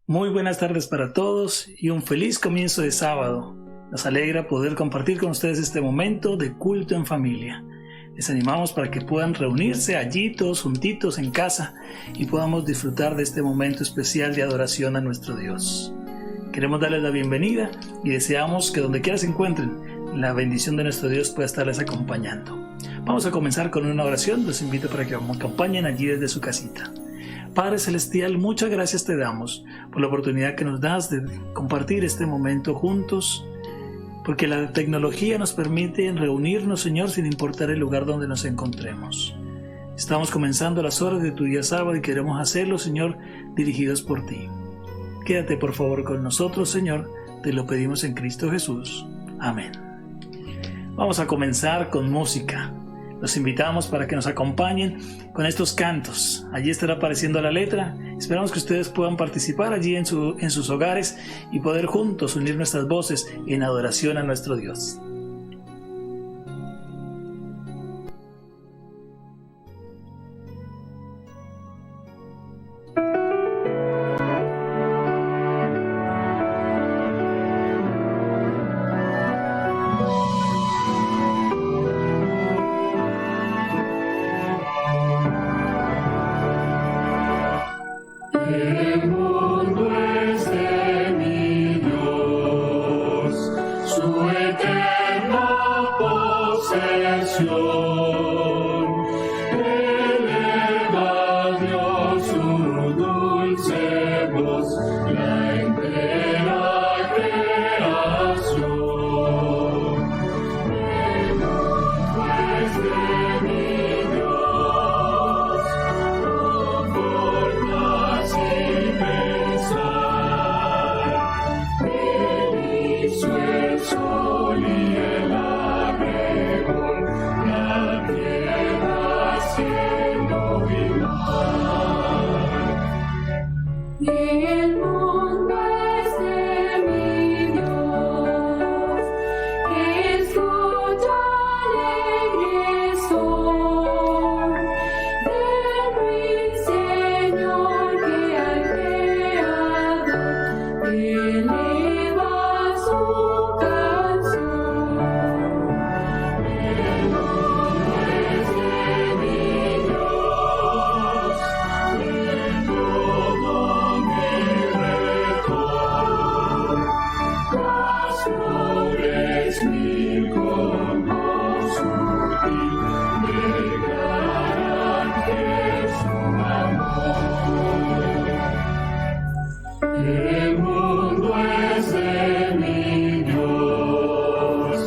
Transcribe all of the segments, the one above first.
Muy buenas tardes para todos y un feliz comienzo de sábado. Nos alegra poder compartir con ustedes este momento de culto en familia. Les animamos para que puedan reunirse allí todos juntitos en casa y podamos disfrutar de este momento especial de adoración a nuestro Dios. Queremos darles la bienvenida y deseamos que donde quiera se encuentren, la bendición de nuestro Dios pueda estarles acompañando. Vamos a comenzar con una oración. Los invito para que me acompañen allí desde su casita. Padre Celestial, muchas gracias te damos por la oportunidad que nos das de compartir este momento juntos, porque la tecnología nos permite reunirnos, Señor, sin importar el lugar donde nos encontremos. Estamos comenzando las horas de tu día sábado y queremos hacerlo, Señor, dirigidos por ti. Quédate por favor con nosotros, Señor, te lo pedimos en Cristo Jesús. Amén. Vamos a comenzar con música. Los invitamos para que nos acompañen con estos cantos. Allí estará apareciendo la letra. Esperamos que ustedes puedan participar allí en sus hogares y poder juntos unir nuestras voces en adoración a nuestro Dios. Sí. El mundo es de mi Dios, escucha alegre son del ruiseñor que al Creador eleva su canción. El mundo es de mi Dios, en todo mi retor, las flores mil con voz sutil declaran que su amor. El mundo es de mi Dios,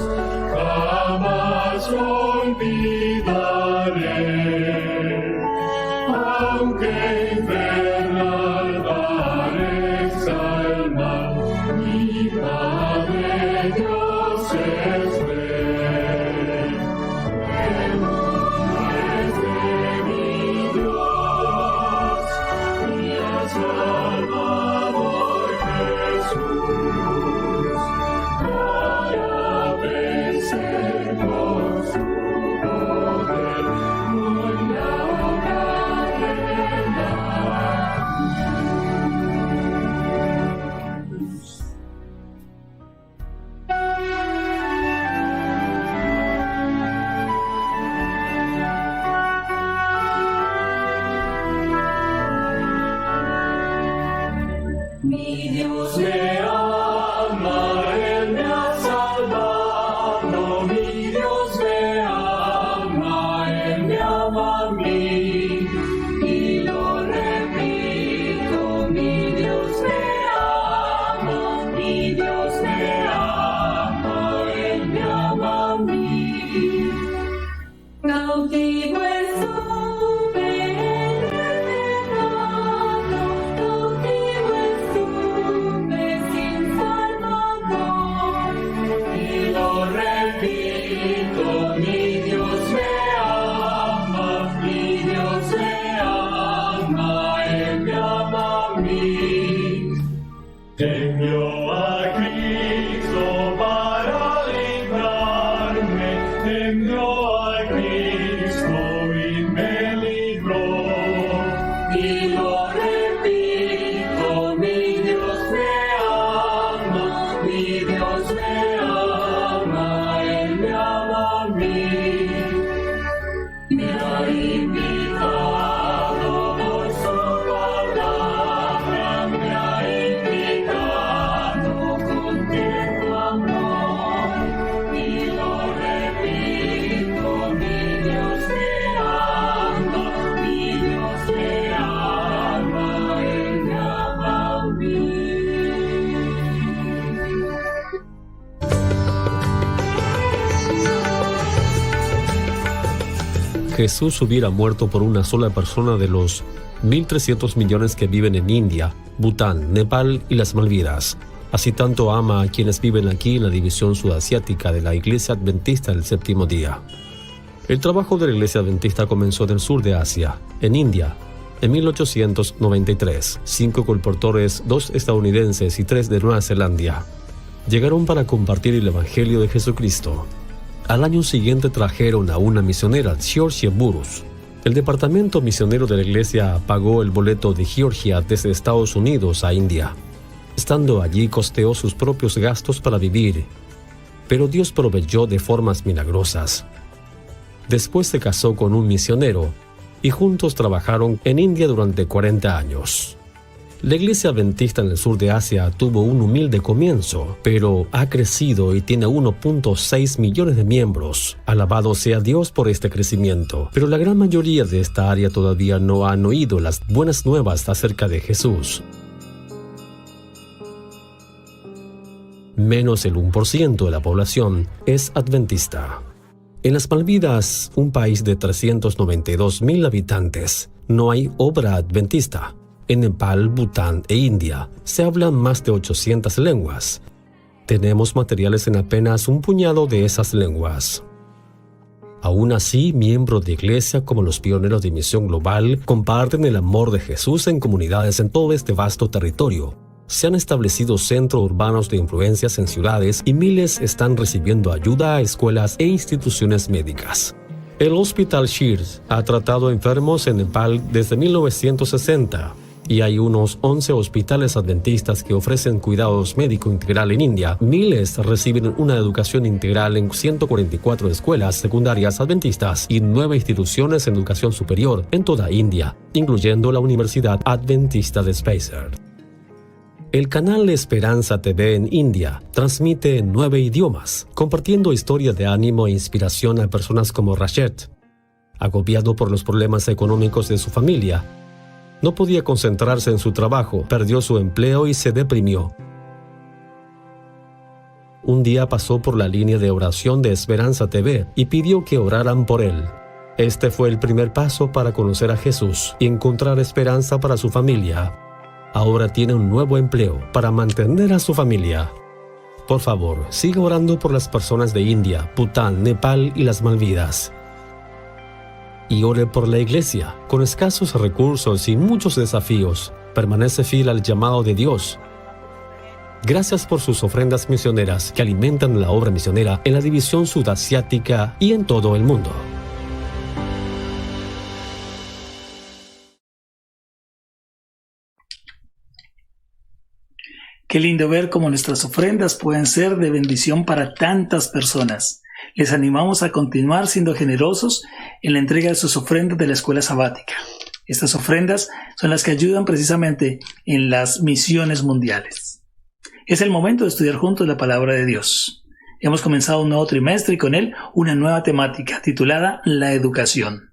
jamás lo olvidaré, aunque infernal parezca el mal, mi Padre Dios es rey. El mundo es de mi Dios, y al Salvador Jesús, para vencer con su poder, con la obra de la cruz. Mi Dios me ama, Él me ha salvado. Mi Dios me ama, Él me ama a mí. Y lo repito, mi Dios me ama, mi Dios me ama, Él me ama a mí. Cautivo estuve en el pecado, cautivo estuve sin Salvador. Y lo repito, mi Dios me ama, mi Dios me ama, Él me ama a mí. Envió a Cristo para librarme, envió a Cristo y me libró. Y lo repito, mi Dios me ama, mi Dios me ama, Él me ama a mí. Me ha invitado por su palabra, me ha invitado con tierno amor. Y lo repito, mi Dios me ama, mi Dios me ama, Él me ama a mí. Jesús hubiera muerto por una sola persona de los 1.300 millones que viven en India, Bután, Nepal y las Malvinas. Así tanto ama a quienes viven aquí en la división sudasiática de la Iglesia Adventista del Séptimo Día. El trabajo de la Iglesia Adventista comenzó en el sur de Asia, en India, en 1893. 5 colportores, 2 estadounidenses y 3 de Nueva Zelanda, llegaron para compartir el Evangelio de Jesucristo. Al año siguiente trajeron a una misionera, Georgia Burroughs. El departamento misionero de la iglesia pagó el boleto de Georgia desde Estados Unidos a India. Estando allí costeó sus propios gastos para vivir, pero Dios proveyó de formas milagrosas. Después se casó con un misionero y juntos trabajaron en India durante 40 años. La iglesia adventista en el sur de Asia tuvo un humilde comienzo, pero ha crecido y tiene 1.6 millones de miembros. Alabado sea Dios por este crecimiento, pero la gran mayoría de esta área todavía no han oído las buenas nuevas acerca de Jesús. Menos del 1% de la población es adventista. En las Malvinas, un país de 392.000 habitantes, no hay obra adventista. En Nepal, Bután e India se hablan más de 800 lenguas. Tenemos materiales en apenas un puñado de esas lenguas. Aún así, miembros de iglesia como los pioneros de Misión Global comparten el amor de Jesús en comunidades en todo este vasto territorio. Se han establecido centros urbanos de influencias en ciudades y miles están recibiendo ayuda a escuelas e instituciones médicas. El Hospital Shears ha tratado enfermos en Nepal desde 1960 y hay unos 11 hospitales adventistas que ofrecen cuidados médico integral en India. Miles reciben una educación integral en 144 escuelas secundarias adventistas y 9 instituciones en educación superior en toda India, incluyendo la Universidad Adventista de Spacer. El canal Esperanza TV en India transmite en 9 idiomas, compartiendo historias de ánimo e inspiración a personas como Rashid. Agobiado por los problemas económicos de su familia, no podía concentrarse en su trabajo, perdió su empleo y se deprimió. Un día pasó por la línea de oración de Esperanza TV y pidió que oraran por él. Este fue el primer paso para conocer a Jesús y encontrar esperanza para su familia. Ahora tiene un nuevo empleo para mantener a su familia. Por favor, siga orando por las personas de India, Bután, Nepal y las Malvinas. Y ore por la iglesia. Con escasos recursos y muchos desafíos, permanece fiel al llamado de Dios. Gracias por sus ofrendas misioneras que alimentan la obra misionera en la división sudasiática y en todo el mundo. Qué lindo ver cómo nuestras ofrendas pueden ser de bendición para tantas personas. Les animamos a continuar siendo generosos en la entrega de sus ofrendas de la escuela sabática. Estas ofrendas son las que ayudan precisamente en las misiones mundiales. Es el momento de estudiar juntos la palabra de Dios. Hemos comenzado un nuevo trimestre y con él una nueva temática titulada La educación.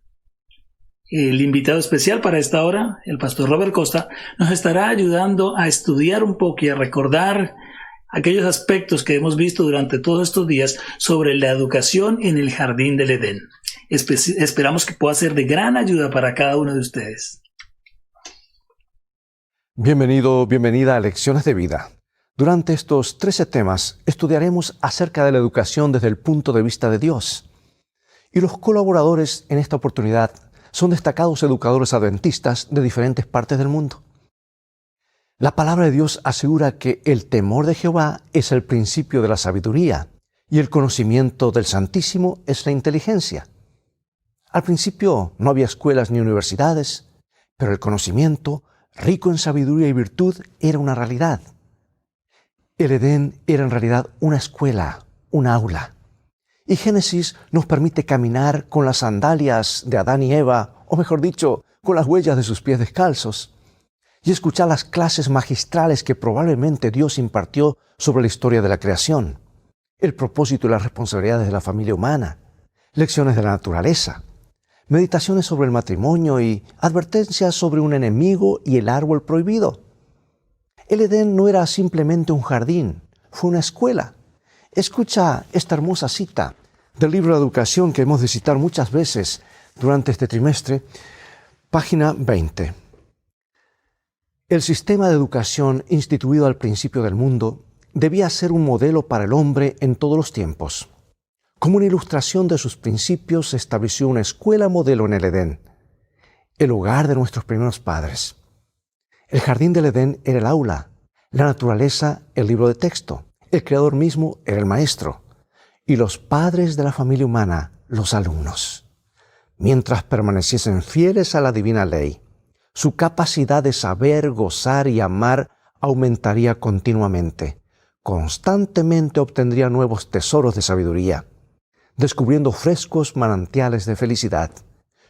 El invitado especial para esta hora, el pastor Robert Costa, nos estará ayudando a estudiar un poco y a recordar aquellos aspectos que hemos visto durante todos estos días sobre la educación en el Jardín del Edén. Esperamos que pueda ser de gran ayuda para cada uno de ustedes. Bienvenido, bienvenida a Lecciones de Vida. Durante estos 13 temas estudiaremos acerca de la educación desde el punto de vista de Dios. Y los colaboradores en esta oportunidad son destacados educadores adventistas de diferentes partes del mundo. La palabra de Dios asegura que el temor de Jehová es el principio de la sabiduría y el conocimiento del Santísimo es la inteligencia. Al principio no había escuelas ni universidades, pero el conocimiento, rico en sabiduría y virtud, era una realidad. El Edén era en realidad una escuela, un aula. Y Génesis nos permite caminar con las sandalias de Adán y Eva, o mejor dicho, con las huellas de sus pies descalzos, y escuchar las clases magistrales que probablemente Dios impartió sobre la historia de la creación, el propósito y las responsabilidades de la familia humana, lecciones de la naturaleza, meditaciones sobre el matrimonio y advertencias sobre un enemigo y el árbol prohibido. El Edén no era simplemente un jardín, fue una escuela. Escucha esta hermosa cita del libro de educación que hemos de citar muchas veces durante este trimestre, página 20. El sistema de educación instituido al principio del mundo debía ser un modelo para el hombre en todos los tiempos. Como una ilustración de sus principios, se estableció una escuela modelo en el Edén, el hogar de nuestros primeros padres. El jardín del Edén era el aula, la naturaleza el libro de texto, el creador mismo era el maestro, y los padres de la familia humana los alumnos. Mientras permaneciesen fieles a la divina ley, su capacidad de saber, gozar y amar aumentaría continuamente. Constantemente obtendría nuevos tesoros de sabiduría, descubriendo frescos manantiales de felicidad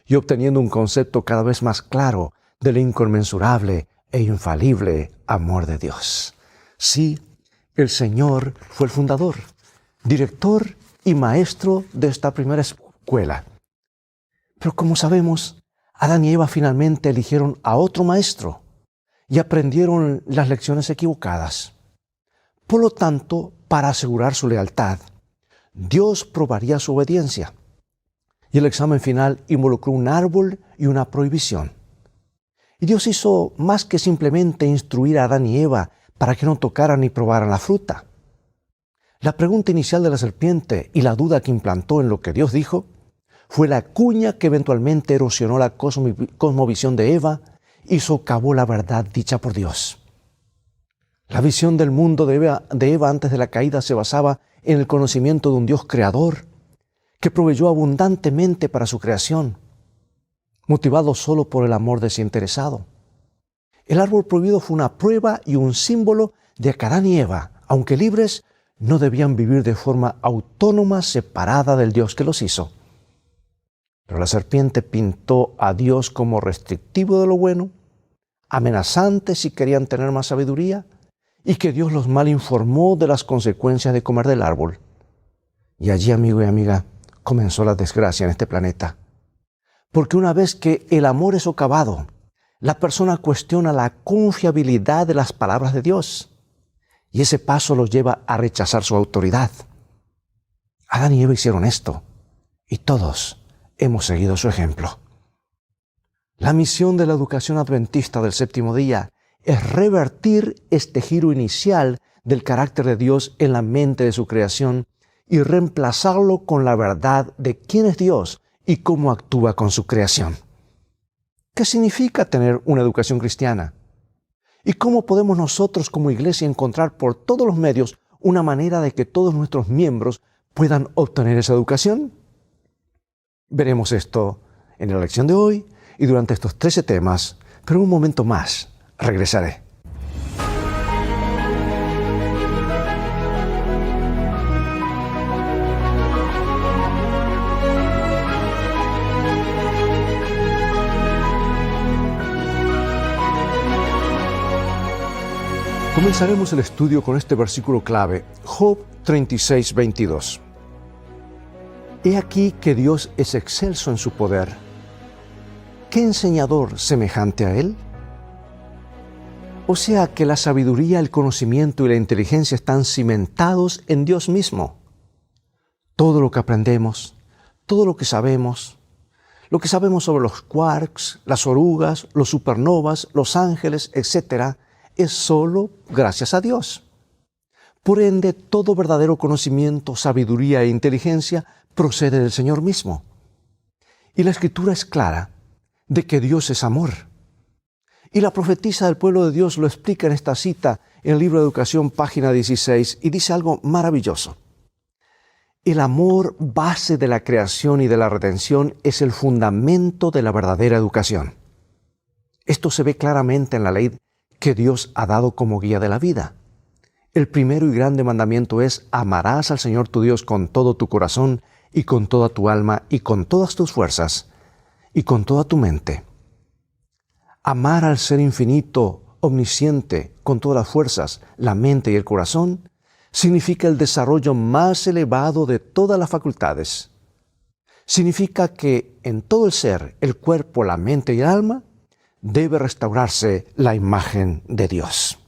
y obteniendo un concepto cada vez más claro del inconmensurable e infalible amor de Dios. Sí, el Señor fue el fundador, director y maestro de esta primera escuela. Pero como sabemos, Adán y Eva finalmente eligieron a otro maestro y aprendieron las lecciones equivocadas. Por lo tanto, para asegurar su lealtad, Dios probaría su obediencia. Y el examen final involucró un árbol y una prohibición. Y Dios hizo más que simplemente instruir a Adán y Eva para que no tocaran ni probaran la fruta. La pregunta inicial de la serpiente y la duda que implantó en lo que Dios dijo Fue la cuña que eventualmente erosionó la cosmovisión de Eva y socavó la verdad dicha por Dios. La visión del mundo de Eva antes de la caída se basaba en el conocimiento de un Dios creador que proveyó abundantemente para su creación, motivado solo por el amor desinteresado. El árbol prohibido fue una prueba y un símbolo de que Adán y Eva, aunque libres, no debían vivir de forma autónoma, separada del Dios que los hizo. Pero la serpiente pintó a Dios como restrictivo de lo bueno, amenazante si querían tener más sabiduría, y que Dios los mal informó de las consecuencias de comer del árbol. Y allí, amigo y amiga, comenzó la desgracia en este planeta. Porque una vez que el amor es socavado, la persona cuestiona la confiabilidad de las palabras de Dios. Y ese paso los lleva a rechazar su autoridad. Adán y Eva hicieron esto, y todos hemos seguido su ejemplo. La misión de la educación adventista del séptimo día es revertir este giro inicial del carácter de Dios en la mente de su creación y reemplazarlo con la verdad de quién es Dios y cómo actúa con su creación. ¿Qué significa tener una educación cristiana? ¿Y cómo podemos nosotros como iglesia encontrar por todos los medios una manera de que todos nuestros miembros puedan obtener esa educación? Veremos esto en la lección de hoy y durante estos 13 temas, pero en un momento más regresaré. Comenzaremos el estudio con este versículo clave, Job 36, 22. He aquí que Dios es excelso en su poder. ¿Qué enseñador semejante a Él? O sea que la sabiduría, el conocimiento y la inteligencia están cimentados en Dios mismo. Todo lo que aprendemos, todo lo que sabemos sobre los quarks, las orugas, los supernovas, los ángeles, etc., es solo gracias a Dios. Por ende, todo verdadero conocimiento, sabiduría e inteligencia procede del Señor mismo. Y la Escritura es clara de que Dios es amor. Y la profetisa del pueblo de Dios lo explica en esta cita en el libro de Educación, página 16, y dice algo maravilloso. El amor, base de la creación y de la redención, es el fundamento de la verdadera educación. Esto se ve claramente en la ley que Dios ha dado como guía de la vida. El primero y grande mandamiento es: amarás al Señor tu Dios con todo tu corazón y con toda tu alma y con todas tus fuerzas y con toda tu mente. Amar al Ser infinito, omnisciente, con todas las fuerzas, la mente y el corazón, significa el desarrollo más elevado de todas las facultades. Significa que en todo el ser, el cuerpo, la mente y el alma, debe restaurarse la imagen de Dios.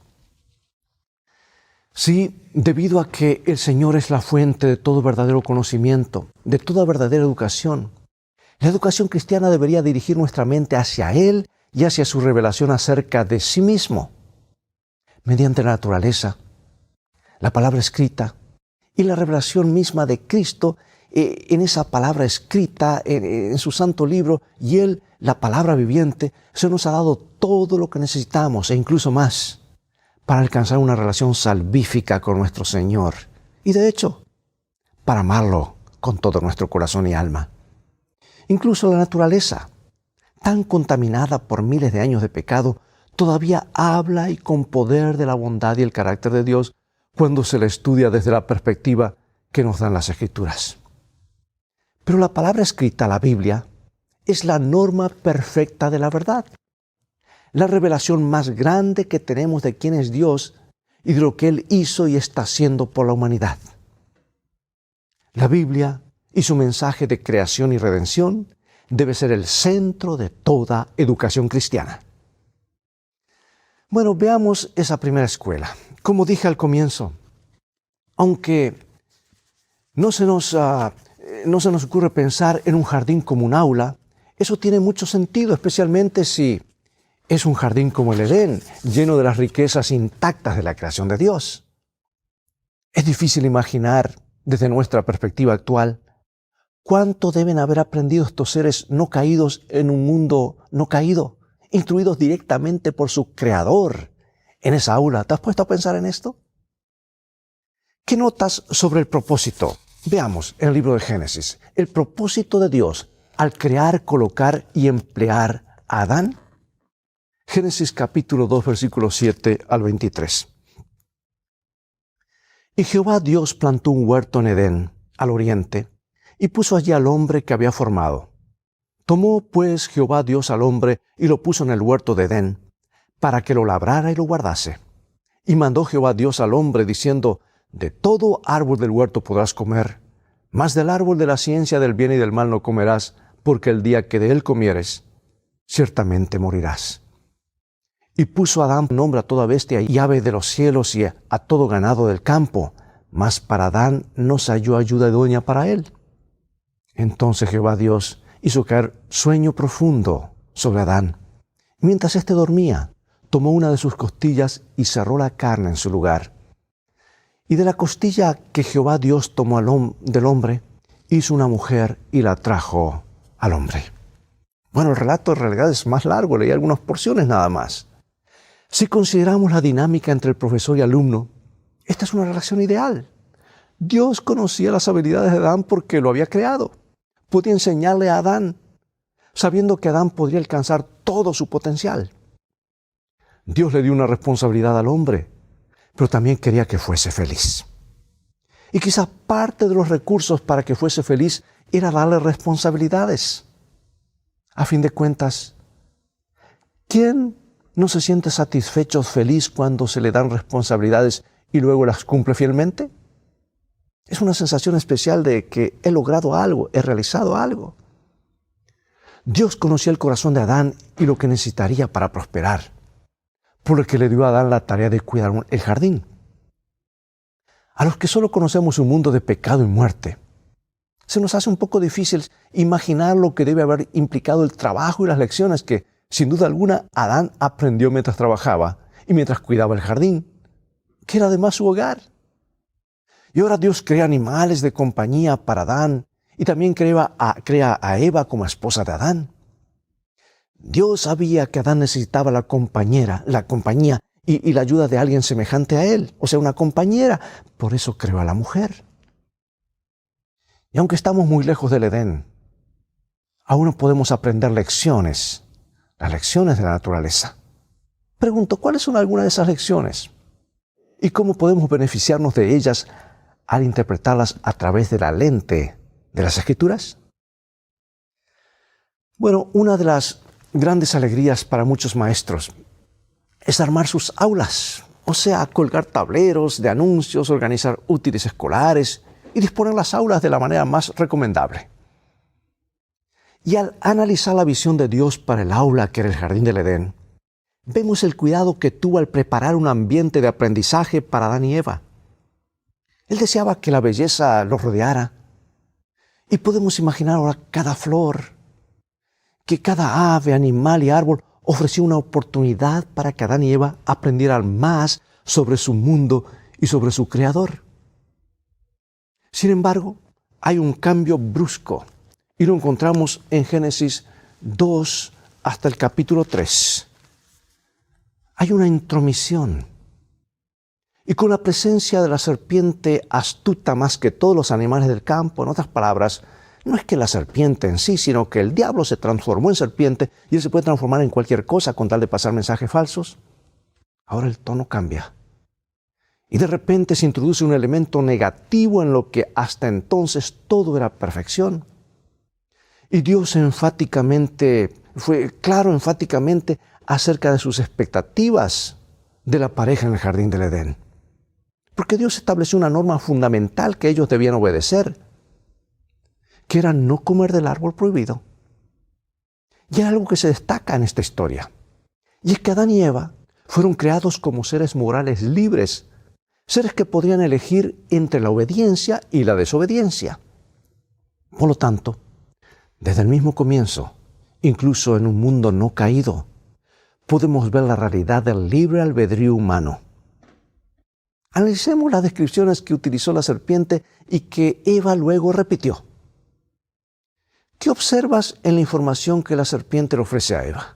Sí, debido a que el Señor es la fuente de todo verdadero conocimiento, de toda verdadera educación, la educación cristiana debería dirigir nuestra mente hacia Él y hacia su revelación acerca de sí mismo, mediante la naturaleza, la palabra escrita y la revelación misma de Cristo en esa palabra escrita en su santo libro, y Él, la palabra viviente, se nos ha dado todo lo que necesitamos e incluso más para alcanzar una relación salvífica con nuestro Señor y, de hecho, para amarlo con todo nuestro corazón y alma. Incluso la naturaleza, tan contaminada por miles de años de pecado, todavía habla y con poder de la bondad y el carácter de Dios cuando se la estudia desde la perspectiva que nos dan las Escrituras. Pero la palabra escrita, la Biblia, es la norma perfecta de la verdad, la revelación más grande que tenemos de quién es Dios y de lo que Él hizo y está haciendo por la humanidad. La Biblia y su mensaje de creación y redención debe ser el centro de toda educación cristiana. Bueno, veamos esa primera escuela. Como dije al comienzo, aunque no se nos ocurre pensar en un jardín como un aula, eso tiene mucho sentido, especialmente si es un jardín como el Edén, lleno de las riquezas intactas de la creación de Dios. Es difícil imaginar, desde nuestra perspectiva actual, ¿Cuánto deben haber aprendido estos seres no caídos en un mundo no caído, instruidos directamente por su Creador en esa aula? ¿Te has puesto a pensar en esto? ¿Qué notas sobre el propósito? Veamos en el libro de Génesis. El propósito de Dios al crear, colocar y emplear a Adán. Génesis capítulo 2, versículos 7 al 23. Y Jehová Dios plantó un huerto en Edén, al oriente, y puso allí al hombre que había formado. Tomó pues Jehová Dios al hombre y lo puso en el huerto de Edén, para que lo labrara y lo guardase. Y mandó Jehová Dios al hombre, diciendo: de todo árbol del huerto podrás comer, mas del árbol de la ciencia del bien y del mal no comerás, porque el día que de él comieres, ciertamente morirás. Y puso Adán nombre a toda bestia y ave de los cielos y a todo ganado del campo, mas para Adán no se halló ayuda idónea para él. Entonces Jehová Dios hizo caer sueño profundo sobre Adán. Mientras éste dormía, tomó una de sus costillas y cerró la carne en su lugar. Y de la costilla que Jehová Dios tomó del hombre, hizo una mujer y la trajo al hombre. Bueno, el relato en realidad es más largo, leí algunas porciones nada más. Si consideramos la dinámica entre el profesor y alumno, esta es una relación ideal. Dios conocía las habilidades de Adán porque lo había creado. Podía enseñarle a Adán, sabiendo que Adán podría alcanzar todo su potencial. Dios le dio una responsabilidad al hombre, pero también quería que fuese feliz. Y quizás parte de los recursos para que fuese feliz era darle responsabilidades. A fin de cuentas, ¿quién no se siente satisfecho, feliz cuando se le dan responsabilidades y luego las cumple fielmente? Es una sensación especial de que he logrado algo, he realizado algo. Dios conocía el corazón de Adán y lo que necesitaría para prosperar, por lo que le dio a Adán la tarea de cuidar el jardín. A los que solo conocemos un mundo de pecado y muerte, se nos hace un poco difícil imaginar lo que debe haber implicado el trabajo y las lecciones que, sin duda alguna, Adán aprendió mientras trabajaba y mientras cuidaba el jardín, que era además su hogar. Y ahora Dios crea animales de compañía para Adán y también crea a Eva como esposa de Adán. Dios sabía que Adán necesitaba la compañía y la ayuda de alguien semejante a él, o sea, una compañera. Por eso creó a la mujer. Y aunque estamos muy lejos del Edén, aún no podemos aprender lecciones, las lecciones de la naturaleza. Pregunto, ¿cuáles son algunas de esas lecciones? ¿Y cómo podemos beneficiarnos de ellas al interpretarlas a través de la lente de las Escrituras? Bueno, una de las grandes alegrías para muchos maestros es armar sus aulas, o sea, colgar tableros de anuncios, organizar útiles escolares y disponer las aulas de la manera más recomendable. Y al analizar la visión de Dios para el aula, que era el jardín del Edén, vemos el cuidado que tuvo al preparar un ambiente de aprendizaje para Adán y Eva. Él deseaba que la belleza los rodeara. Y podemos imaginar ahora cada flor, que cada ave, animal y árbol ofreció una oportunidad para que Adán y Eva aprendieran más sobre su mundo y sobre su Creador. Sin embargo, hay un cambio brusco y lo encontramos en Génesis 2 hasta el capítulo 3. Hay una intromisión. Y con la presencia de la serpiente astuta más que todos los animales del campo, en otras palabras, no es que la serpiente en sí, sino que el diablo se transformó en serpiente y él se puede transformar en cualquier cosa con tal de pasar mensajes falsos. Ahora el tono cambia. Y de repente se introduce un elemento negativo en lo que hasta entonces todo era perfección. Y Dios fue claro enfáticamente acerca de sus expectativas de la pareja en el jardín del Edén. Porque Dios estableció una norma fundamental que ellos debían obedecer, que era no comer del árbol prohibido. Y hay algo que se destaca en esta historia. Y es que Adán y Eva fueron creados como seres morales libres, seres que podrían elegir entre la obediencia y la desobediencia. Por lo tanto, desde el mismo comienzo, incluso en un mundo no caído, podemos ver la realidad del libre albedrío humano. Analicemos las descripciones que utilizó la serpiente y que Eva luego repitió. ¿Qué observas en la información que la serpiente le ofrece a Eva?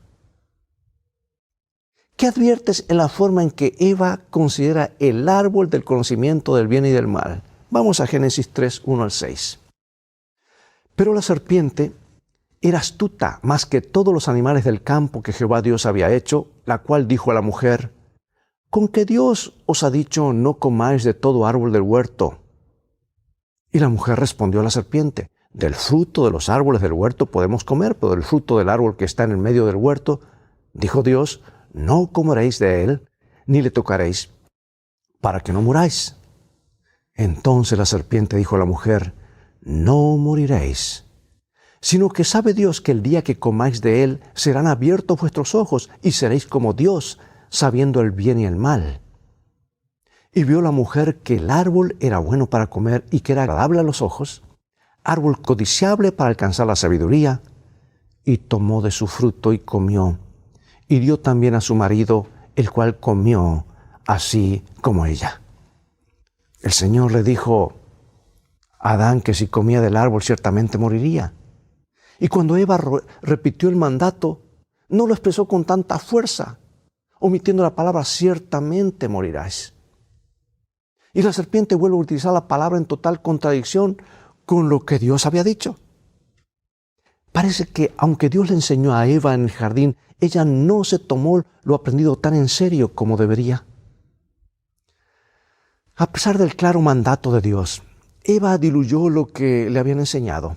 ¿Qué adviertes en la forma en que Eva considera el árbol del conocimiento del bien y del mal? Vamos a Génesis 3, 1 al 6. Pero la serpiente era astuta más que todos los animales del campo que Jehová Dios había hecho, la cual dijo a la mujer: ¿con qué Dios os ha dicho no comáis de todo árbol del huerto? Y la mujer respondió a la serpiente: del fruto de los árboles del huerto podemos comer, pero del fruto del árbol que está en el medio del huerto, dijo Dios, no comeréis de él, ni le tocaréis, para que no muráis. Entonces la serpiente dijo a la mujer: no moriréis, sino que sabe Dios que el día que comáis de él serán abiertos vuestros ojos y seréis como Dios, sabiendo el bien y el mal. Y vio la mujer que el árbol era bueno para comer y que era agradable a los ojos, árbol codiciable para alcanzar la sabiduría, y tomó de su fruto y comió, y dio también a su marido, el cual comió así como ella. El Señor le dijo a Adán que si comía del árbol ciertamente moriría. Y cuando Eva repitió el mandato, no lo expresó con tanta fuerza, omitiendo la palabra ciertamente morirás. Y la serpiente vuelve a utilizar la palabra en total contradicción con lo que Dios había dicho. Parece que aunque Dios le enseñó a Eva en el jardín, ella no se tomó lo aprendido tan en serio como debería. A pesar del claro mandato de Dios, Eva diluyó lo que le habían enseñado.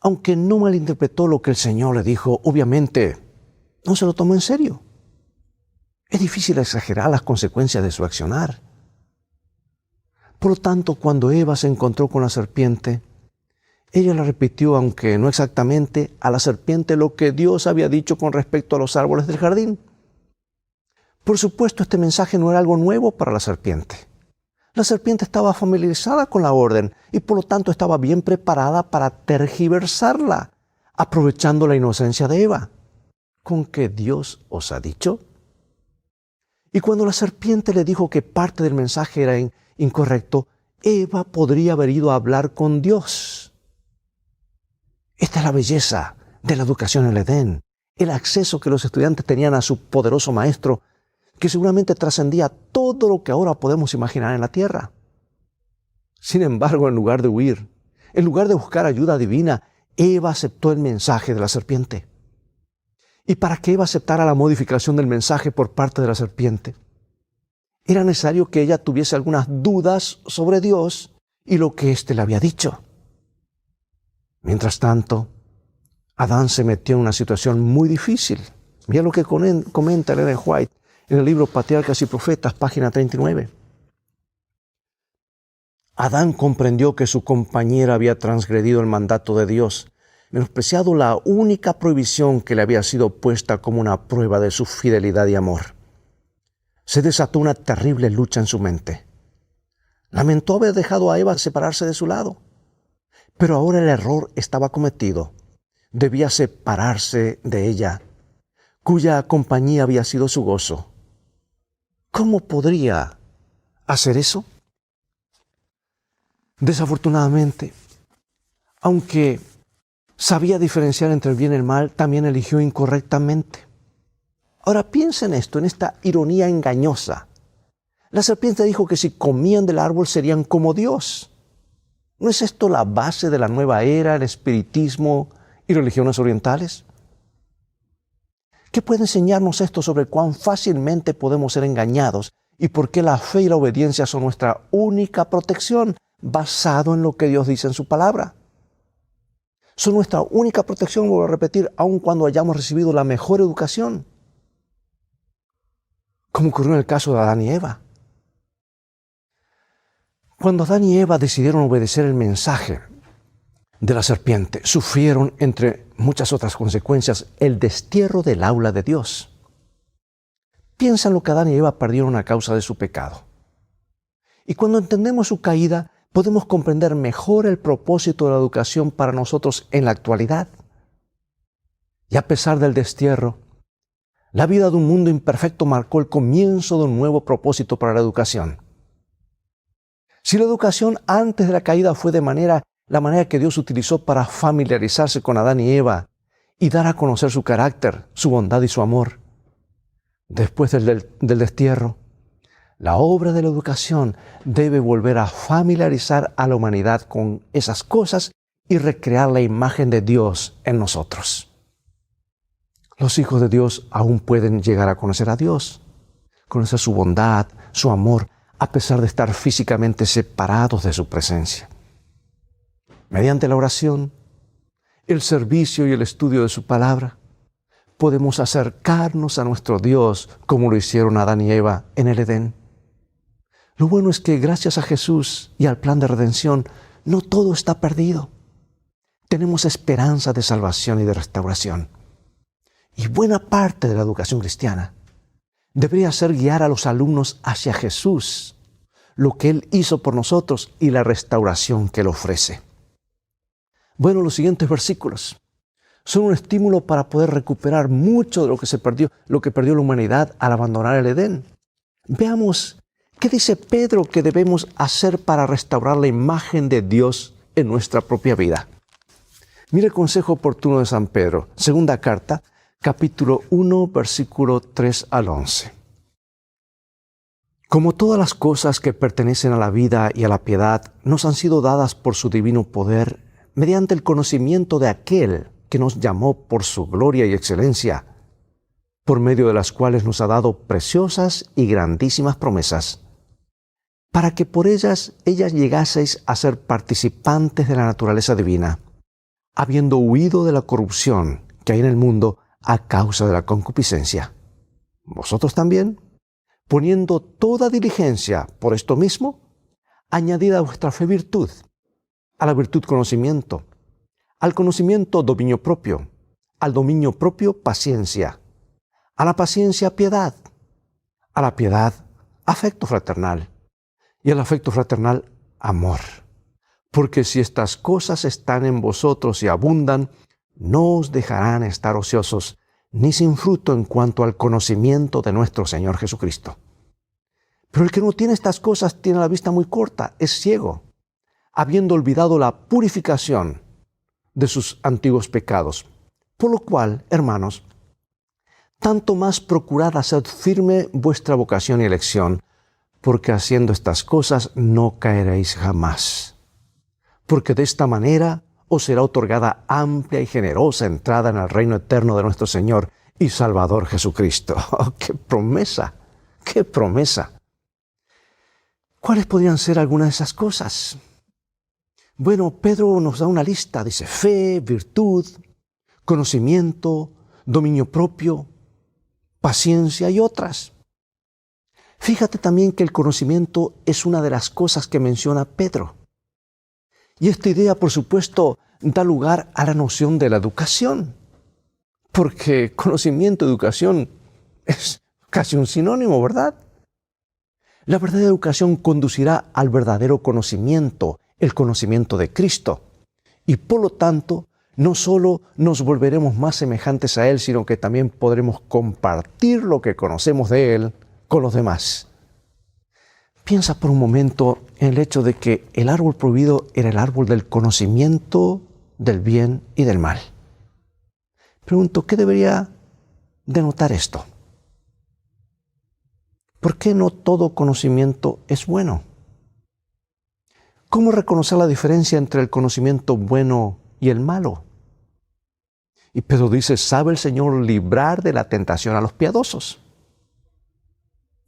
Aunque no malinterpretó lo que el Señor le dijo, obviamente no se lo tomó en serio. Es difícil exagerar las consecuencias de su accionar. Por lo tanto, cuando Eva se encontró con la serpiente, ella le repitió, aunque no exactamente, a la serpiente lo que Dios había dicho con respecto a los árboles del jardín. Por supuesto, este mensaje no era algo nuevo para la serpiente. La serpiente estaba familiarizada con la orden y por lo tanto estaba bien preparada para tergiversarla, aprovechando la inocencia de Eva. ¿Con qué Dios os ha dicho? Y cuando la serpiente le dijo que parte del mensaje era incorrecto, Eva podría haber ido a hablar con Dios. Esta es la belleza de la educación en el Edén, el acceso que los estudiantes tenían a su poderoso maestro, que seguramente trascendía todo lo que ahora podemos imaginar en la tierra. Sin embargo, en lugar de huir, en lugar de buscar ayuda divina, Eva aceptó el mensaje de la serpiente. Y para que Eva aceptara la modificación del mensaje por parte de la serpiente, era necesario que ella tuviese algunas dudas sobre Dios y lo que éste le había dicho. Mientras tanto, Adán se metió en una situación muy difícil. Mira lo que comenta Ellen White en el libro Patriarcas y Profetas, página 39. Adán comprendió que su compañera había transgredido el mandato de Dios, menospreciado la única prohibición que le había sido puesta como una prueba de su fidelidad y amor. Se desató una terrible lucha en su mente. Lamentó haber dejado a Eva separarse de su lado. Pero ahora el error estaba cometido. Debía separarse de ella, cuya compañía había sido su gozo. ¿Cómo podría hacer eso? Desafortunadamente, aunque sabía diferenciar entre el bien y el mal, también eligió incorrectamente. Ahora piensa en esto, en esta ironía engañosa. La serpiente dijo que si comían del árbol serían como Dios. ¿No es esto la base de la nueva era, el espiritismo y religiones orientales? ¿Qué puede enseñarnos esto sobre cuán fácilmente podemos ser engañados y por qué la fe y la obediencia son nuestra única protección, basado en lo que Dios dice en su palabra? Son nuestra única protección, vuelvo a repetir, aun cuando hayamos recibido la mejor educación, como ocurrió en el caso de Adán y Eva. Cuando Adán y Eva decidieron obedecer el mensaje de la serpiente, sufrieron, entre muchas otras consecuencias, el destierro del aula de Dios. Piensa en lo que Adán y Eva perdieron a causa de su pecado. Y cuando entendemos su caída, podemos comprender mejor el propósito de la educación para nosotros en la actualidad. Y a pesar del destierro, la vida de un mundo imperfecto marcó el comienzo de un nuevo propósito para la educación. Si la educación antes de la caída fue de manera la manera que Dios utilizó para familiarizarse con Adán y Eva y dar a conocer su carácter, su bondad y su amor. Después del destierro, la obra de la educación debe volver a familiarizar a la humanidad con esas cosas y recrear la imagen de Dios en nosotros. Los hijos de Dios aún pueden llegar a conocer a Dios, conocer su bondad, su amor, a pesar de estar físicamente separados de su presencia. Mediante la oración, el servicio y el estudio de su palabra, podemos acercarnos a nuestro Dios como lo hicieron Adán y Eva en el Edén. Lo bueno es que gracias a Jesús y al plan de redención, no todo está perdido. Tenemos esperanza de salvación y de restauración. Y buena parte de la educación cristiana debería ser guiar a los alumnos hacia Jesús, lo que Él hizo por nosotros y la restauración que Él ofrece. Bueno, los siguientes versículos son un estímulo para poder recuperar mucho de lo que perdió la humanidad al abandonar el Edén. Veamos qué dice Pedro que debemos hacer para restaurar la imagen de Dios en nuestra propia vida. Mire el consejo oportuno de San Pedro, segunda carta, capítulo 1, versículo 3 al 11. Como todas las cosas que pertenecen a la vida y a la piedad nos han sido dadas por su divino poder, mediante el conocimiento de aquel que nos llamó por su gloria y excelencia, por medio de las cuales nos ha dado preciosas y grandísimas promesas, para que por ellas llegaseis a ser participantes de la naturaleza divina, habiendo huido de la corrupción que hay en el mundo a causa de la concupiscencia. Vosotros también, poniendo toda diligencia por esto mismo, añadid a vuestra fe virtud, a la virtud conocimiento, al conocimiento dominio propio, al dominio propio paciencia, a la paciencia piedad, a la piedad afecto fraternal y al afecto fraternal amor. Porque si estas cosas están en vosotros y abundan, no os dejarán estar ociosos ni sin fruto en cuanto al conocimiento de nuestro Señor Jesucristo. Pero el que no tiene estas cosas tiene la vista muy corta, es ciego, habiendo olvidado la purificación de sus antiguos pecados. Por lo cual, hermanos, tanto más procurad hacer firme vuestra vocación y elección, porque haciendo estas cosas no caeréis jamás. Porque de esta manera os será otorgada amplia y generosa entrada en el reino eterno de nuestro Señor y Salvador Jesucristo. ¡Oh, qué promesa! ¡Qué promesa! ¿Cuáles podrían ser algunas de esas cosas? Bueno, Pedro nos da una lista, dice fe, virtud, conocimiento, dominio propio, paciencia y otras. Fíjate también que el conocimiento es una de las cosas que menciona Pedro. Y esta idea, por supuesto, da lugar a la noción de la educación, porque conocimiento y educación es casi un sinónimo, ¿verdad? La verdadera educación conducirá al verdadero conocimiento, el conocimiento de Cristo. Y por lo tanto, no solo nos volveremos más semejantes a Él, sino que también podremos compartir lo que conocemos de Él con los demás. Piensa por un momento en el hecho de que el árbol prohibido era el árbol del conocimiento del bien y del mal. Pregunto, ¿qué debería denotar esto? ¿Por qué no todo conocimiento es bueno? ¿Cómo reconocer la diferencia entre el conocimiento bueno y el malo? Y Pedro dice, ¿sabe el Señor librar de la tentación a los piadosos?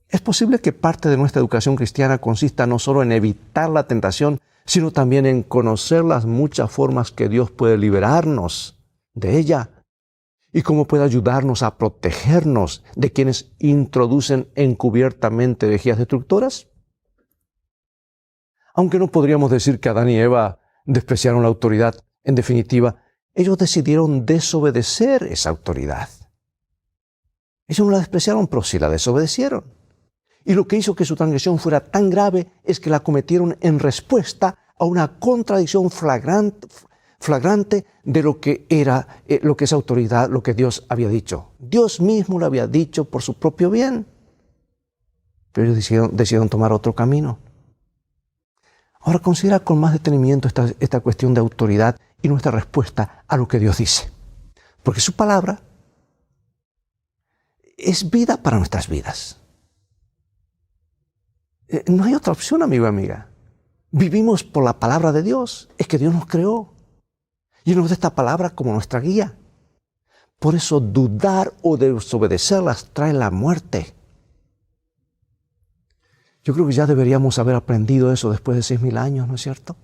Es posible que parte de nuestra educación cristiana consista no solo en evitar la tentación, sino también en conocer las muchas formas que Dios puede liberarnos de ella y cómo puede ayudarnos a protegernos de quienes introducen encubiertamente herejías destructoras. Aunque no podríamos decir que Adán y Eva despreciaron la autoridad, en definitiva, ellos decidieron desobedecer esa autoridad. Ellos no la despreciaron, pero sí la desobedecieron. Y lo que hizo que su transgresión fuera tan grave es que la cometieron en respuesta a una contradicción flagrante de lo que era lo que esa autoridad, lo que Dios había dicho. Dios mismo lo había dicho por su propio bien. Pero ellos decidieron tomar otro camino. Ahora considera con más detenimiento esta cuestión de autoridad y nuestra respuesta a lo que Dios dice. Porque su palabra es vida para nuestras vidas. No hay otra opción, amigo y amiga. Vivimos por la palabra de Dios. Es que Dios nos creó. Y nos da esta palabra como nuestra guía. Por eso dudar o desobedecerlas trae la muerte. Yo creo que ya deberíamos haber aprendido eso después de 6,000 años, ¿no es cierto?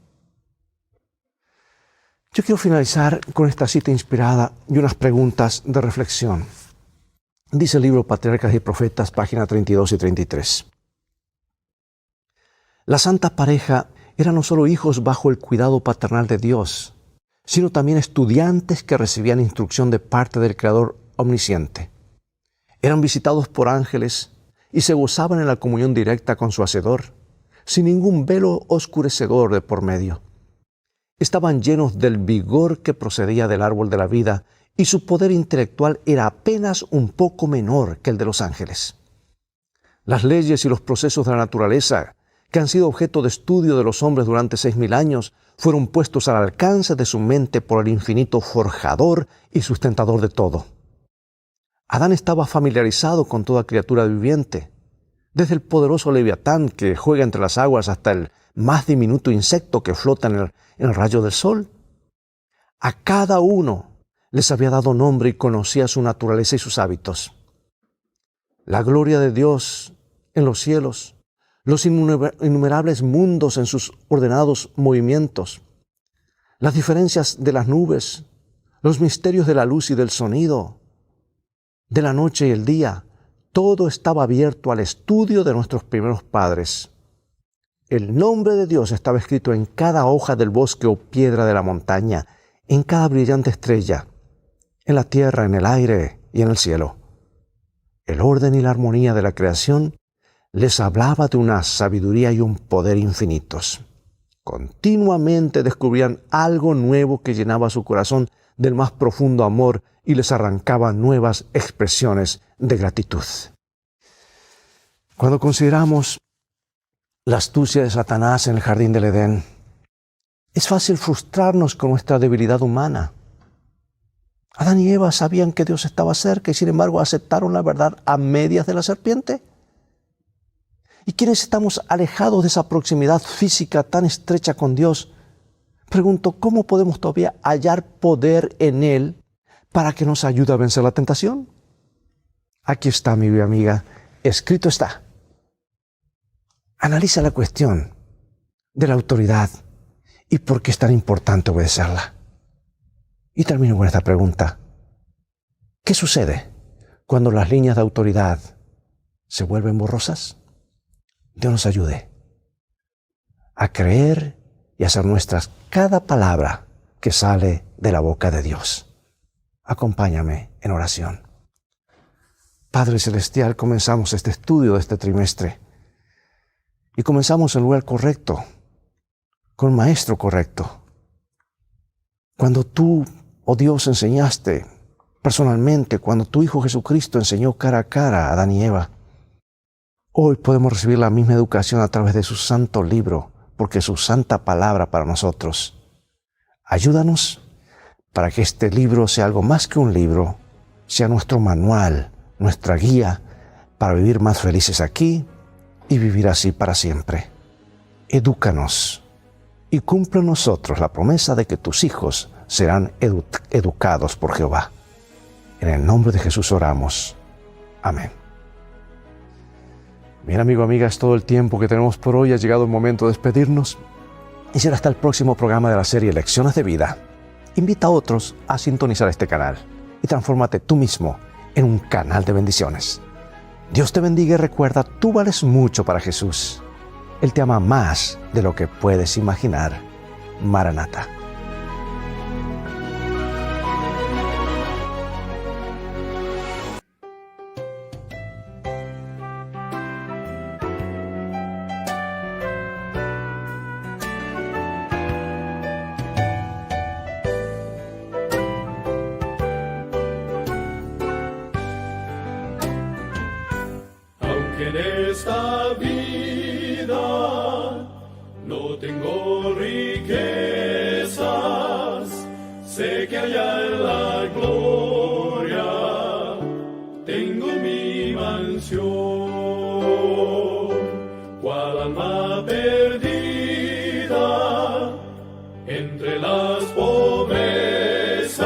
Yo quiero finalizar con esta cita inspirada y unas preguntas de reflexión. Dice el libro Patriarcas y Profetas, páginas 32 y 33. La santa pareja eran no solo hijos bajo el cuidado paternal de Dios, sino también estudiantes que recibían instrucción de parte del Creador omnisciente. Eran visitados por ángeles y se gozaban en la comunión directa con su Hacedor, sin ningún velo oscurecedor de por medio. Estaban llenos del vigor que procedía del árbol de la vida y su poder intelectual era apenas un poco menor que el de los ángeles. Las leyes y los procesos de la naturaleza, que han sido objeto de estudio de los hombres durante 6,000 años, fueron puestos al alcance de su mente por el infinito forjador y sustentador de todo. Adán estaba familiarizado con toda criatura viviente, desde el poderoso leviatán que juega entre las aguas hasta el más diminuto insecto que flota en el rayo del sol. A cada uno les había dado nombre y conocía su naturaleza y sus hábitos. La gloria de Dios en los cielos, los innumerables mundos en sus ordenados movimientos, las diferencias de las nubes, los misterios de la luz y del sonido, de la noche y el día, todo estaba abierto al estudio de nuestros primeros padres. El nombre de Dios estaba escrito en cada hoja del bosque o piedra de la montaña, en cada brillante estrella, en la tierra, en el aire y en el cielo. El orden y la armonía de la creación les hablaba de una sabiduría y un poder infinitos. Continuamente descubrían algo nuevo que llenaba su corazón del más profundo amor y les arrancaba nuevas expresiones de gratitud. Cuando consideramos la astucia de Satanás en el jardín del Edén, es fácil frustrarnos con nuestra debilidad humana. Adán y Eva sabían que Dios estaba cerca y sin embargo aceptaron la verdad a medias de la serpiente. Y quienes estamos alejados de esa proximidad física tan estrecha con Dios, pregunto, ¿cómo podemos todavía hallar poder en Él para que nos ayude a vencer la tentación? Aquí está, mi amiga, escrito está. Analiza la cuestión de la autoridad y por qué es tan importante obedecerla. Y termino con esta pregunta. ¿Qué sucede cuando las líneas de autoridad se vuelven borrosas? Dios nos ayude a creer y hacer nuestras cada palabra que sale de la boca de Dios. Acompáñame en oración. Padre Celestial, comenzamos este estudio de este trimestre y comenzamos en el lugar correcto, con el maestro correcto. Cuando tú, oh Dios, enseñaste personalmente, cuando tu Hijo Jesucristo enseñó cara a cara a Adán y Eva, hoy podemos recibir la misma educación a través de su santo libro, porque es su santa palabra para nosotros. Ayúdanos para que este libro sea algo más que un libro, sea nuestro manual, nuestra guía para vivir más felices aquí y vivir así para siempre. Edúcanos y cumple en nosotros la promesa de que tus hijos serán educados por Jehová. En el nombre de Jesús oramos. Amén. Bien, amigo, amiga, es todo el tiempo que tenemos por hoy. Ha llegado el momento de despedirnos. Y será hasta el próximo programa de la serie Lecciones de Vida. Invita a otros a sintonizar este canal y transfórmate tú mismo en un canal de bendiciones. Dios te bendiga y recuerda, tú vales mucho para Jesús. Él te ama más de lo que puedes imaginar. Maranata. En esta vida no tengo tengo riquezas, sé que allá en la gloria tengo mi mansión, cual alma perdida entre las pobrezas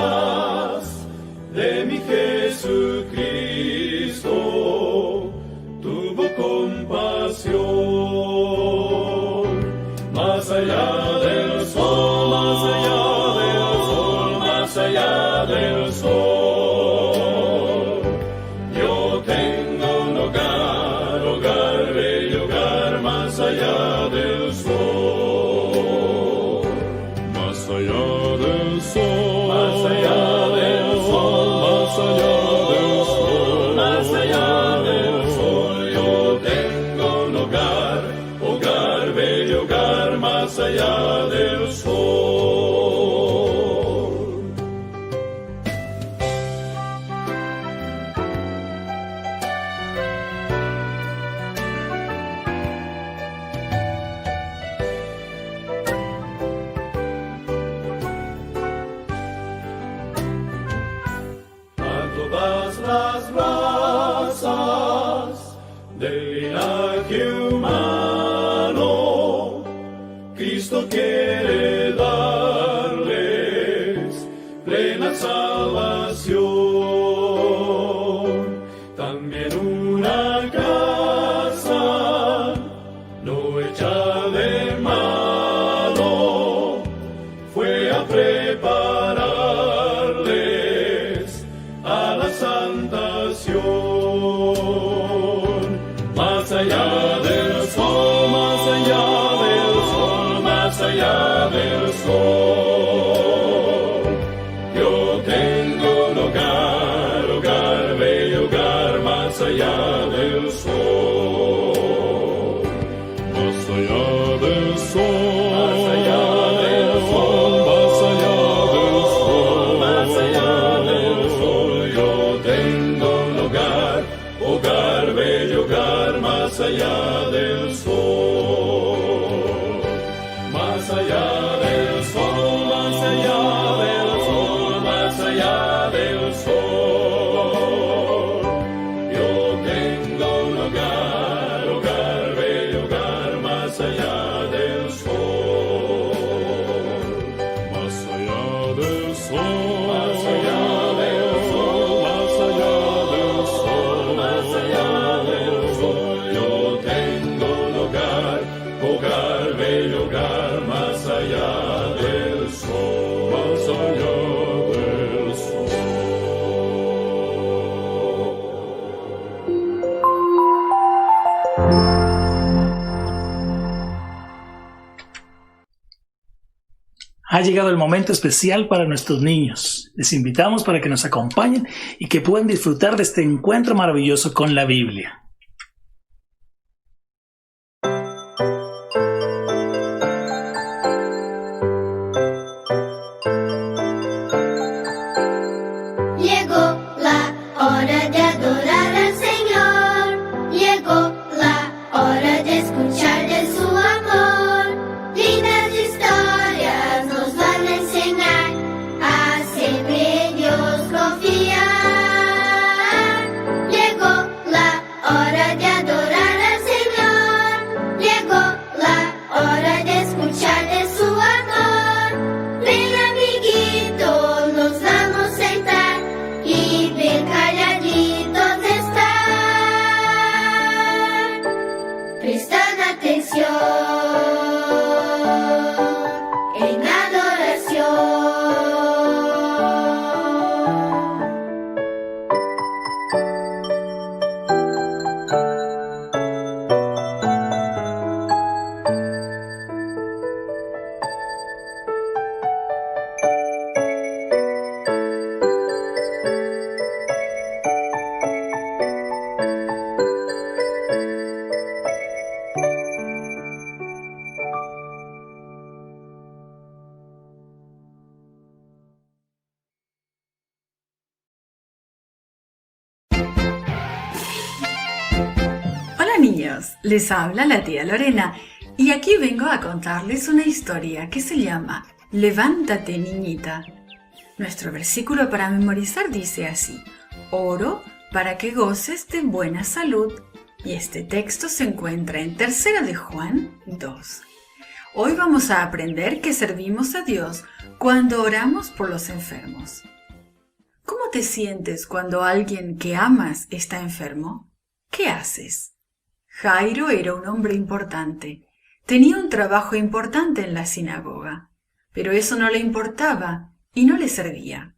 de mi Jesucristo tuvo compasión. Más allá del sol, más allá del sol, más allá del sol, yo tengo un hogar, hogar, bello hogar, más allá del sol, más allá del sol, más allá del sol, más allá del sol, más allá del sol, yo tengo un hogar, hogar, bello hogar, más allá del sol. A todas las razas del linaje humano, Cristo quiere darles plena salvación. También una casa no hecha de malo fue a prepararles a la santación. Más allá del sol, más allá del sol, más allá del sol, yo tengo un hogar, hogar, bello hogar, más allá del sol, más allá del sol, más allá del sol, más allá del sol, más allá del sol, yo tengo un hogar, hogar, bello hogar, más allá del sol, más allá del sol, más allá del sol, más allá del sol, yo tengo un hogar, hogar, bello hogar, más allá del sol, más allá del sol, más allá del sol, más allá del sol, más allá del sol, yo tengo un hogar, hogar, bello hogar, más allá del sol, más allá del sol. Ha llegado el momento especial para nuestros niños. Les invitamos para que nos acompañen y que puedan disfrutar de este encuentro maravilloso con la Biblia. Llegó la hora de adorar al Señor. Llegó la hora de escuchar de su amor. Lindas historias nos van a enseñar a siempre en Dios confiar. Llegó la hora de adorar al Señor. Llegó la hora de escuchar de su amor. Ven, amiguito, nos vamos a sentar y ver calladitos estar, prestan atención en adoración. Hola niños, les habla la tía Lorena Y aquí vengo a contarles una historia que se llama Levántate, niñita. Nuestro versículo para memorizar dice así: oro para que goces de buena salud. Y este texto se encuentra en 3 de Juan 2. Hoy vamos a aprender que servimos a Dios cuando oramos por los enfermos. ¿Cómo te sientes cuando alguien que amas está enfermo? ¿Qué haces? Jairo era un hombre importante. Tenía un trabajo importante en la sinagoga, pero eso no le importaba y no le servía.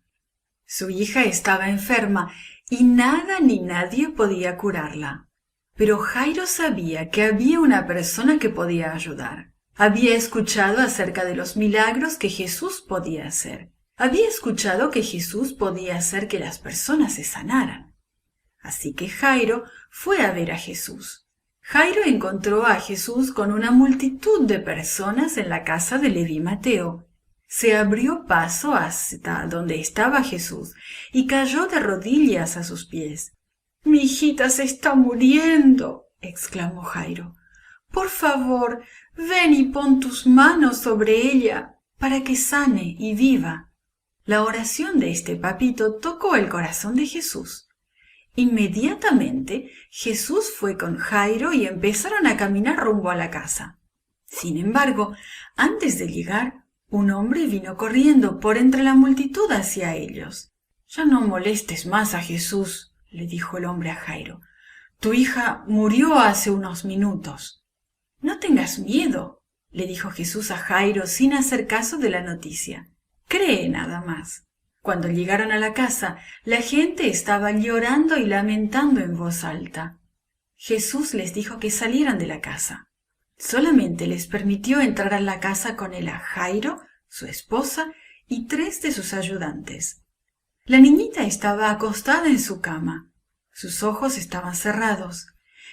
Su hija estaba enferma y nada ni nadie podía curarla. Pero Jairo sabía que había una persona que podía ayudar. Había escuchado acerca de los milagros que Jesús podía hacer. Había escuchado que Jesús podía hacer que las personas se sanaran. Así que Jairo fue a ver a Jesús. Jairo encontró a Jesús con una multitud de personas en la casa de Leví Mateo. Se abrió paso hasta donde estaba Jesús y cayó de rodillas a sus pies. «Mi hijita se está muriendo», exclamó Jairo. «Por favor, ven y pon tus manos sobre ella para que sane y viva». La oración de este papito tocó el corazón de Jesús. Inmediatamente Jesús fue con Jairo y empezaron a caminar rumbo a la casa. Sin embargo, antes de llegar, un hombre vino corriendo por entre la multitud hacia ellos. «Ya no molestes más a Jesús», le dijo el hombre a Jairo. «Tu hija murió hace unos minutos». «No tengas miedo», le dijo Jesús a Jairo sin hacer caso de la noticia. «Cree nada más». Cuando llegaron a la casa, la gente estaba llorando y lamentando en voz alta. Jesús les dijo que salieran de la casa. Solamente les permitió entrar a la casa con él a Jairo, su esposa y 3 de sus ayudantes. La niñita estaba acostada en su cama. Sus ojos estaban cerrados.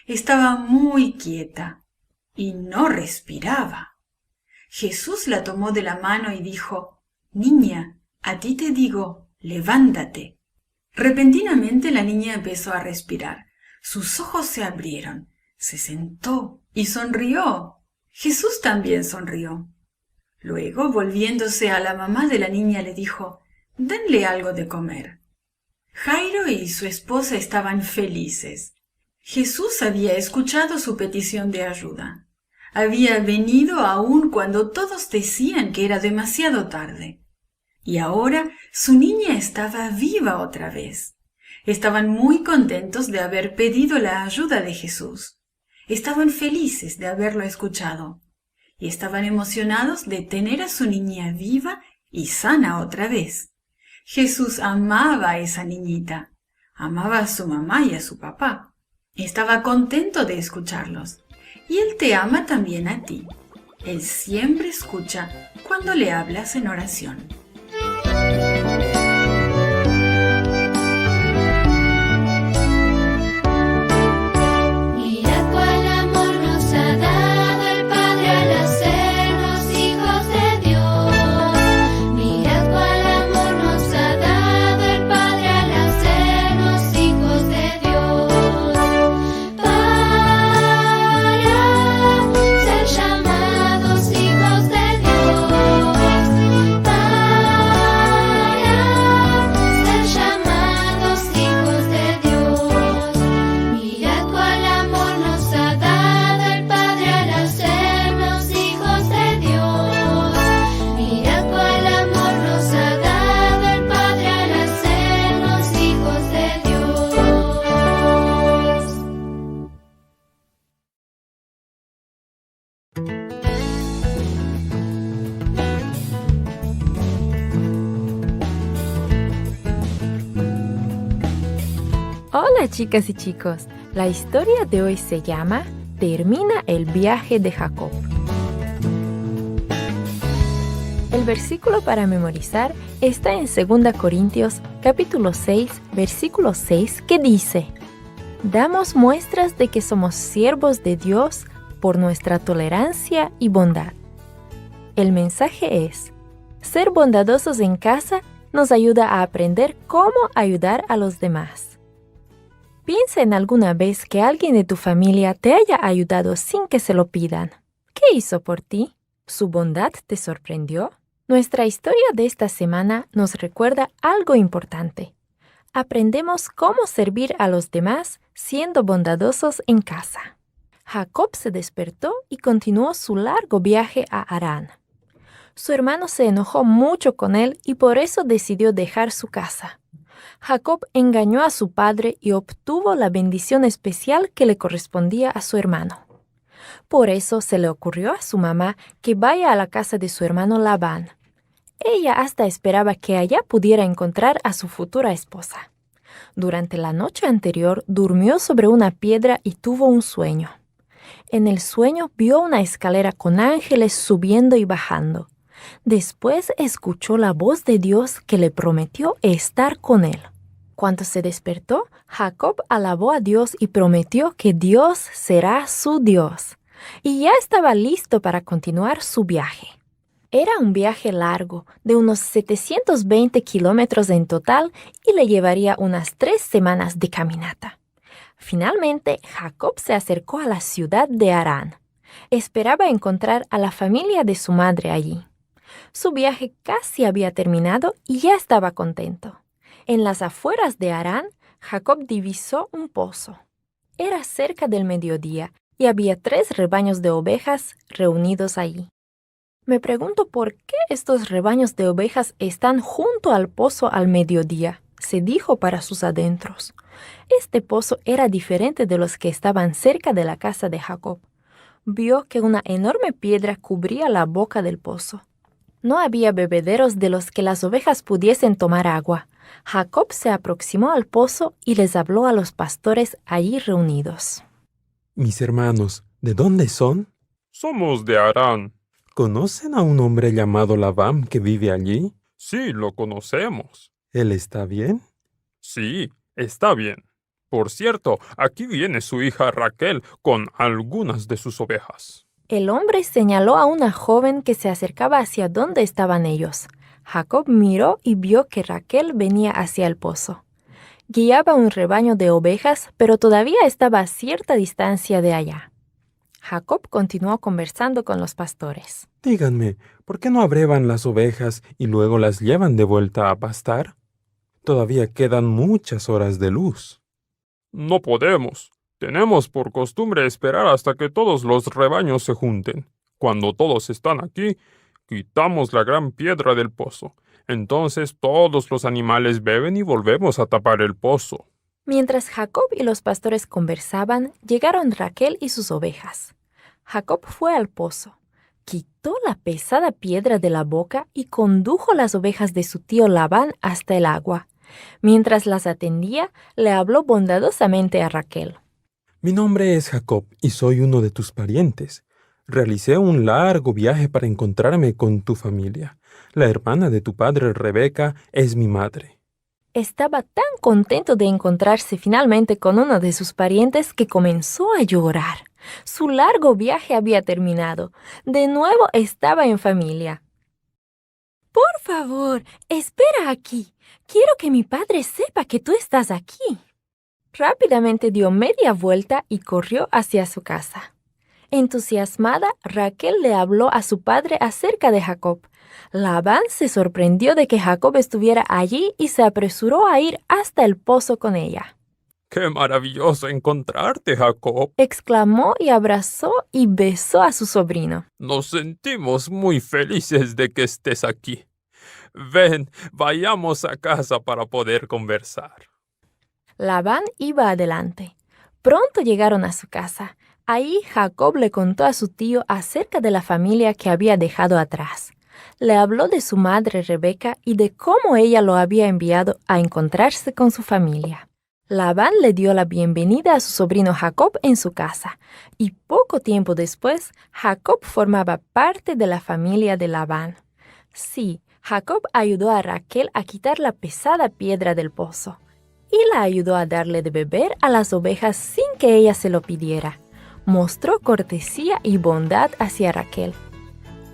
Estaba muy quieta y no respiraba. Jesús la tomó de la mano y dijo: «Niña, a ti te digo, levántate». Repentinamente la niña empezó a respirar. Sus ojos se abrieron, se sentó y sonrió. Jesús también sonrió. Luego, volviéndose a la mamá de la niña, le dijo: «Denle algo de comer». Jairo y su esposa estaban felices. Jesús había escuchado su petición de ayuda. Había venido aún cuando todos decían que era demasiado tarde. Y ahora su niña estaba viva otra vez. Estaban muy contentos de haber pedido la ayuda de Jesús. Estaban felices de haberlo escuchado. Y estaban emocionados de tener a su niña viva y sana otra vez. Jesús amaba a esa niñita, amaba a su mamá y a su papá. Estaba contento de escucharlos. Y Él te ama también a ti. Él siempre escucha cuando le hablas en oración. Mira cuál amor nos ha dado el Padre al hacernos hijos de Dios. Mira cuál amor nos ha dado el Padre al hacernos hijos de Dios. Para ser llamados hijos de Dios. Para ser llamados hijos de Dios. Mira cuál amor nos ha dado el Padre al hacernos hijos de Dios. Mira cuál amor nos ha dado el Padre al hacernos hijos de Dios. Hola chicas y chicos, la historia de hoy se llama Termina el viaje de Jacob. El versículo para memorizar está en 2 Corintios capítulo 6, versículo 6, que dice: Damos muestras de que somos siervos de Dios por nuestra tolerancia y bondad. El mensaje es: ser bondadosos en casa nos ayuda a aprender cómo ayudar a los demás. Piensa en alguna vez que alguien de tu familia te haya ayudado sin que se lo pidan. ¿Qué hizo por ti? ¿Su bondad te sorprendió? Nuestra historia de esta semana nos recuerda algo importante. Aprendemos cómo servir a los demás siendo bondadosos en casa. Jacob se despertó y continuó su largo viaje a Harán. Su hermano se enojó mucho con él y por eso decidió dejar su casa. Jacob engañó a su padre y obtuvo la bendición especial que le correspondía a su hermano. Por eso se le ocurrió a su mamá que vaya a la casa de su hermano Labán. Ella hasta esperaba que allá pudiera encontrar a su futura esposa. Durante la noche anterior durmió sobre una piedra y tuvo un sueño. En el sueño vio una escalera con ángeles subiendo y bajando. Después escuchó la voz de Dios que le prometió estar con él. Cuando se despertó, Jacob alabó a Dios y prometió que Dios será su Dios. Y ya estaba listo para continuar su viaje. Era un viaje largo, de unos 720 kilómetros en total, y le llevaría unas 3 semanas de caminata. Finalmente, Jacob se acercó a la ciudad de Harán. Esperaba encontrar a la familia de su madre allí. Su viaje casi había terminado y ya estaba contento. En las afueras de Harán, Jacob divisó un pozo. Era cerca del mediodía y había 3 rebaños de ovejas reunidos allí. Me pregunto por qué estos rebaños de ovejas están junto al pozo al mediodía, se dijo para sus adentros. Este pozo era diferente de los que estaban cerca de la casa de Jacob. Vio que una enorme piedra cubría la boca del pozo. No había bebederos de los que las ovejas pudiesen tomar agua. Jacob se aproximó al pozo y les habló a los pastores allí reunidos. Mis hermanos, ¿de dónde son? Somos de Harán. ¿Conocen a un hombre llamado Labán que vive allí? Sí, lo conocemos. ¿Él está bien? Sí, está bien. Por cierto, aquí viene su hija Raquel con algunas de sus ovejas. El hombre señaló a una joven que se acercaba hacia donde estaban ellos. Jacob miró y vio que Raquel venía hacia el pozo. Guiaba un rebaño de ovejas, pero todavía estaba a cierta distancia de allá. Jacob continuó conversando con los pastores. Díganme, ¿por qué no abrevan las ovejas y luego las llevan de vuelta a pastar? Todavía quedan muchas horas de luz. No podemos. Tenemos por costumbre esperar hasta que todos los rebaños se junten. Cuando todos están aquí, quitamos la gran piedra del pozo. Entonces todos los animales beben y volvemos a tapar el pozo. Mientras Jacob y los pastores conversaban, llegaron Raquel y sus ovejas. Jacob fue al pozo, quitó la pesada piedra de la boca y condujo las ovejas de su tío Labán hasta el agua. Mientras las atendía, le habló bondadosamente a Raquel. Mi nombre es Jacob y soy uno de tus parientes. Realicé un largo viaje para encontrarme con tu familia. La hermana de tu padre, Rebeca, es mi madre. Estaba tan contento de encontrarse finalmente con uno de sus parientes que comenzó a llorar. Su largo viaje había terminado. De nuevo estaba en familia. Por favor, espera aquí. Quiero que mi padre sepa que tú estás aquí. Rápidamente dio media vuelta y corrió hacia su casa. Entusiasmada, Raquel le habló a su padre acerca de Jacob. Labán se sorprendió de que Jacob estuviera allí y se apresuró a ir hasta el pozo con ella. ¡Qué maravilloso encontrarte, Jacob! Exclamó y abrazó y besó a su sobrino. Nos sentimos muy felices de que estés aquí. Ven, vayamos a casa para poder conversar. Labán iba adelante. Pronto llegaron a su casa. Ahí Jacob le contó a su tío acerca de la familia que había dejado atrás. Le habló de su madre Rebeca y de cómo ella lo había enviado a encontrarse con su familia. Labán le dio la bienvenida a su sobrino Jacob en su casa, y poco tiempo después, Jacob formaba parte de la familia de Labán. Sí, Jacob ayudó a Raquel a quitar la pesada piedra del pozo, y la ayudó a darle de beber a las ovejas sin que ella se lo pidiera. Mostró cortesía y bondad hacia Raquel.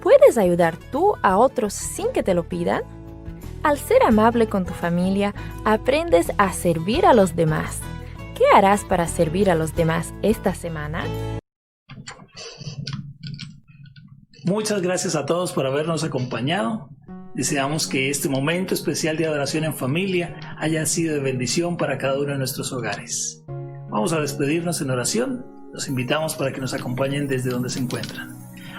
¿Puedes ayudar tú a otros sin que te lo pidan? Al ser amable con tu familia, aprendes a servir a los demás. ¿Qué harás para servir a los demás esta semana? Muchas gracias a todos por habernos acompañado. Deseamos que este momento especial de adoración en familia haya sido de bendición para cada uno de nuestros hogares. Vamos a despedirnos en oración. Los invitamos para que nos acompañen desde donde se encuentran.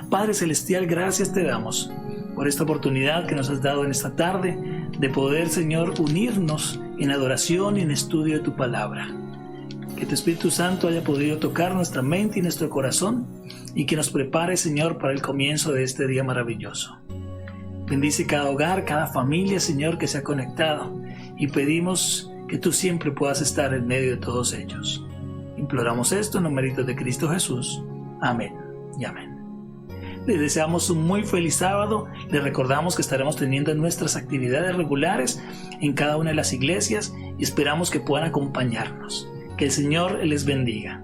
Padre Celestial, gracias te damos por esta oportunidad que nos has dado en esta tarde de poder, Señor, unirnos en adoración y en estudio de tu palabra. Que tu Espíritu Santo haya podido tocar nuestra mente y nuestro corazón y que nos prepare, Señor, para el comienzo de este día maravilloso. Bendice cada hogar, cada familia, Señor, que se ha conectado y pedimos que tú siempre puedas estar en medio de todos ellos. Imploramos esto en los méritos de Cristo Jesús. Amén y amén. Les deseamos un muy feliz sábado. Les recordamos que estaremos teniendo nuestras actividades regulares en cada una de las iglesias y esperamos que puedan acompañarnos. Que el Señor les bendiga.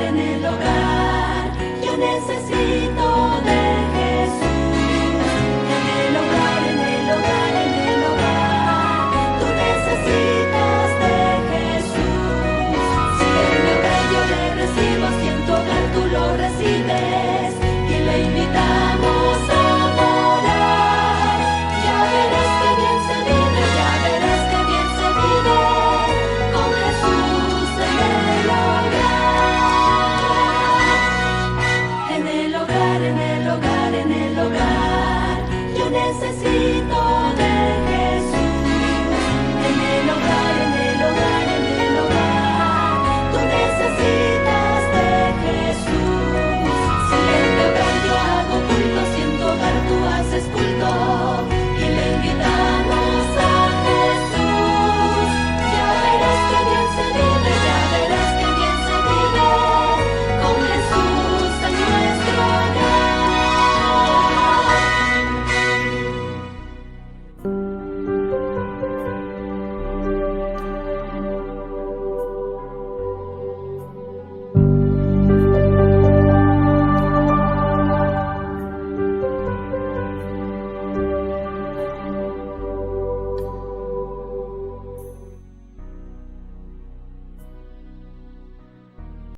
En el hogar, yo necesito